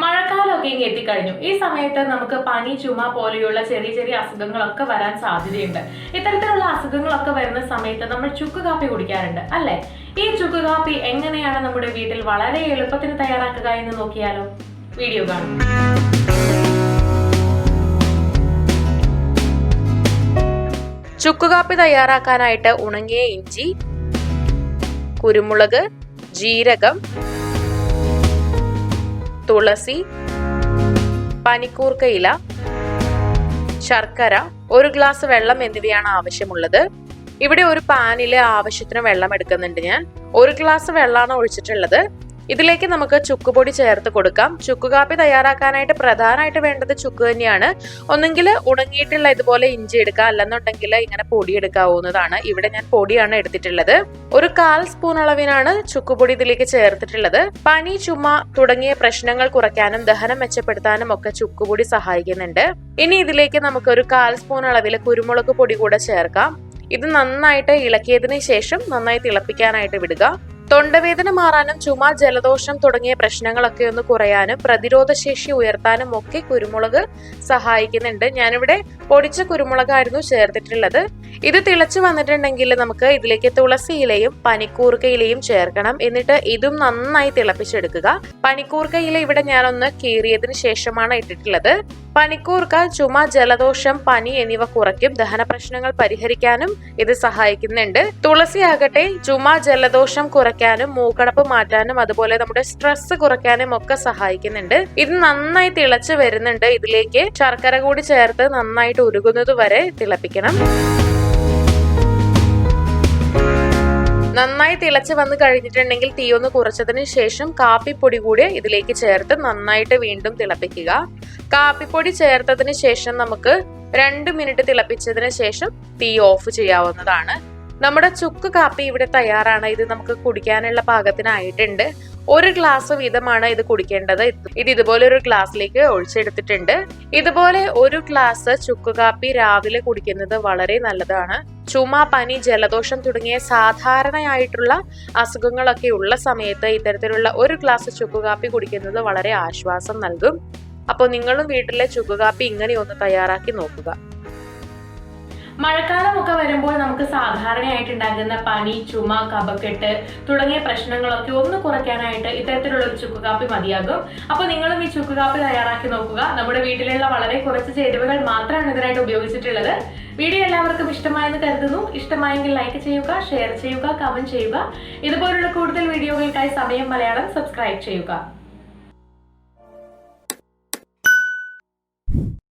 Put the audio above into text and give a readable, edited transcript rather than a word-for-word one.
മഴക്കാലമൊക്കെ ഇങ്ങ് എത്തിക്കഴിഞ്ഞു. ഈ സമയത്ത് നമുക്ക് പനി, ചുമ പോലെയുള്ള ചെറിയ ചെറിയ അസുഖങ്ങളൊക്കെ വരാൻ സാധ്യതയുണ്ട്. ഇത്തരത്തിലുള്ള അസുഖങ്ങളൊക്കെ വരുന്ന സമയത്ത് നമ്മൾ ചുക്ക് കാപ്പി കുടിക്കാറുണ്ട് അല്ലെ? ഈ ചുക്ക് കാപ്പി എങ്ങനെയാണ് നമ്മുടെ വീട്ടിൽ വളരെ എളുപ്പത്തിന് തയ്യാറാക്കുക എന്ന് നോക്കിയാലോ? വീഡിയോ കാണും. ചുക്ക് കാപ്പി തയ്യാറാക്കാനായിട്ട് ഉണങ്ങിയ ഇഞ്ചി, കുരുമുളക്, ജീരകം, തുളസി, പനിക്കൂർക്ക ഇല, ശർക്കര, 1 ഗ്ലാസ് വെള്ളം എന്നിവയാണ് ആവശ്യമുള്ളത്. ഇവിടെ ഒരു പാനില് ആവശ്യത്തിന് വെള്ളം എടുക്കുന്നുണ്ട് ഞാൻ. 1 ഗ്ലാസ് വെള്ളമാണ് ഒഴിച്ചിട്ടുള്ളത്. ഇതിലേക്ക് നമുക്ക് ചുക്കുപൊടി ചേർത്ത് കൊടുക്കാം. ചുക്ക് കാപ്പി തയ്യാറാക്കാനായിട്ട് പ്രധാനമായിട്ട് വേണ്ടത് ചുക്ക് തന്നെയാണ്. ഒന്നെങ്കിൽ ഉണങ്ങിയിട്ടുള്ള ഇതുപോലെ ഇഞ്ചി എടുക്കുക, അല്ലെന്നുണ്ടെങ്കിൽ ഇങ്ങനെ പൊടി എടുക്കാവുന്നതാണ്. ഇവിടെ ഞാൻ പൊടിയാണ് എടുത്തിട്ടുള്ളത്. 1/4 സ്പൂൺ അളവിനാണ് ചുക്കുപൊടി ഇതിലേക്ക് ചേർത്തിട്ടുള്ളത്. പനി, ചുമ തുടങ്ങിയ പ്രശ്നങ്ങൾ കുറയ്ക്കാനും ദഹനം മെച്ചപ്പെടുത്താനും ഒക്കെ ചുക്കുപൊടി സഹായിക്കുന്നുണ്ട്. ഇനി ഇതിലേക്ക് നമുക്ക് 1/4 സ്പൂൺ അളവിൽ കുരുമുളക് പൊടി കൂടെ ചേർക്കാം. ഇത് നന്നായിട്ട് ഇളക്കിയതിന് ശേഷം നന്നായി തിളപ്പിക്കാനായിട്ട് വിടുക. തൊണ്ടവേദന മാറാനും ചുമ, ജലദോഷം തുടങ്ങിയ പ്രശ്നങ്ങളൊക്കെ ഒന്ന് കുറയാനും പ്രതിരോധശേഷി ഉയർത്താനും ഒക്കെ കുരുമുളക് സഹായിക്കുന്നുണ്ട്. ഞാനിവിടെ പൊടിച്ച കുരുമുളകായിരുന്നു ചേർത്തിട്ടുള്ളത്. ഇത് തിളച്ചു വന്നിട്ടുണ്ടെങ്കിൽ നമുക്ക് ഇതിലേക്ക് തുളസി ഇലയും പനിക്കൂർക്ക ഇലയും ചേർക്കണം. എന്നിട്ട് ഇതും നന്നായി തിളപ്പിച്ചെടുക്കുക. പനിക്കൂർക്ക ഇല ഇവിടെ ഞാനൊന്ന് കീറിയതിന് ശേഷമാണ് ഇട്ടിട്ടുള്ളത്. പനിക്കൂർക്ക ചുമ, ജലദോഷം, പനി എന്നിവ കുറയ്ക്കും. ദഹന പ്രശ്നങ്ങൾ പരിഹരിക്കാനും ഇത് സഹായിക്കുന്നുണ്ട്. തുളസി ആകട്ടെ ചുമ, ജലദോഷം കുറയ്ക്കാനും മൂക്കടപ്പ് മാറ്റാനും അതുപോലെ നമ്മുടെ സ്ട്രെസ് കുറയ്ക്കാനും ഒക്കെ സഹായിക്കുന്നുണ്ട്. ഇത് നന്നായി തിളച്ച് വരുന്നുണ്ട്. ഇതിലേക്ക് ശർക്കര കൂടി ചേർത്ത് നന്നായിട്ട് ഉരുകുന്നത് വരെ തിളപ്പിക്കണം. നന്നായി തിളച്ച് വന്ന് കഴിഞ്ഞിട്ടുണ്ടെങ്കിൽ തീ ഒന്ന് കുറച്ചതിന് ശേഷം കാപ്പിപ്പൊടി കൂടി ഇതിലേക്ക് ചേർത്ത് നന്നായിട്ട് വീണ്ടും തിളപ്പിക്കുക. കാപ്പിപ്പൊടി ചേർത്തതിന് ശേഷം നമുക്ക് 2 മിനിറ്റ് തിളപ്പിച്ചതിന് ശേഷം തീ ഓഫ് ചെയ്യാവുന്നതാണ്. നമ്മുടെ ചുക്ക് കാപ്പി ഇവിടെ തയ്യാറാണ്. ഇത് നമുക്ക് കുടിക്കാനുള്ള പാകത്തിനായിട്ടുണ്ട്. 1 ഗ്ലാസ് വീതമാണ് ഇത് കുടിക്കേണ്ടത്. ഇത് ഇതുപോലെ ഒരു ഗ്ലാസ്സിലേക്ക് ഒഴിച്ചെടുത്തിട്ടുണ്ട്. ഇതുപോലെ 1 ഗ്ലാസ് ചുക്ക് കാപ്പി രാവിലെ കുടിക്കുന്നത് വളരെ നല്ലതാണ്. ചുമ, പനി, ജലദോഷം തുടങ്ങിയ സാധാരണയായിട്ടുള്ള അസുഖങ്ങളൊക്കെ ഉള്ള സമയത്ത് ഇത്തരത്തിലുള്ള 1 ഗ്ലാസ് ചുക്ക് കാപ്പി കുടിക്കുന്നത് വളരെ ആശ്വാസം നൽകും. അപ്പോൾ നിങ്ങളും വീട്ടിലെ ചുക്ക് കാപ്പി ഇങ്ങനെ ഒന്ന് തയ്യാറാക്കി നോക്കുക. മഴക്കാലമൊക്കെ വരുമ്പോൾ നമുക്ക് സാധാരണയായിട്ട് ഉണ്ടാകുന്ന പനി, ചുമ, കഫക്കെട്ട് തുടങ്ങിയ പ്രശ്നങ്ങളൊക്കെ ഒന്ന് കുറയ്ക്കാനായിട്ട് ഇത്തരത്തിലുള്ള ഒരു ചുക്ക് കാപ്പി മതിയാകും. അപ്പോൾ നിങ്ങളും ഈ ചുക്ക് കാപ്പി തയ്യാറാക്കി നോക്കുക. നമ്മുടെ വീട്ടിലുള്ള വളരെ കുറച്ച് ചേരുവകൾ മാത്രമാണ് ഇതിനായിട്ട് ഉപയോഗിച്ചിട്ടുള്ളത്. വീഡിയോ എല്ലാവർക്കും ഇഷ്ടമായെന്ന് കരുതുന്നു. ഇഷ്ടമായെങ്കിൽ ലൈക്ക് ചെയ്യുക, ഷെയർ ചെയ്യുക, കമന്റ് ചെയ്യുക. ഇതുപോലുള്ള കൂടുതൽ വീഡിയോകൾക്കായി സമയം മലയാളം സബ്സ്ക്രൈബ് ചെയ്യുക.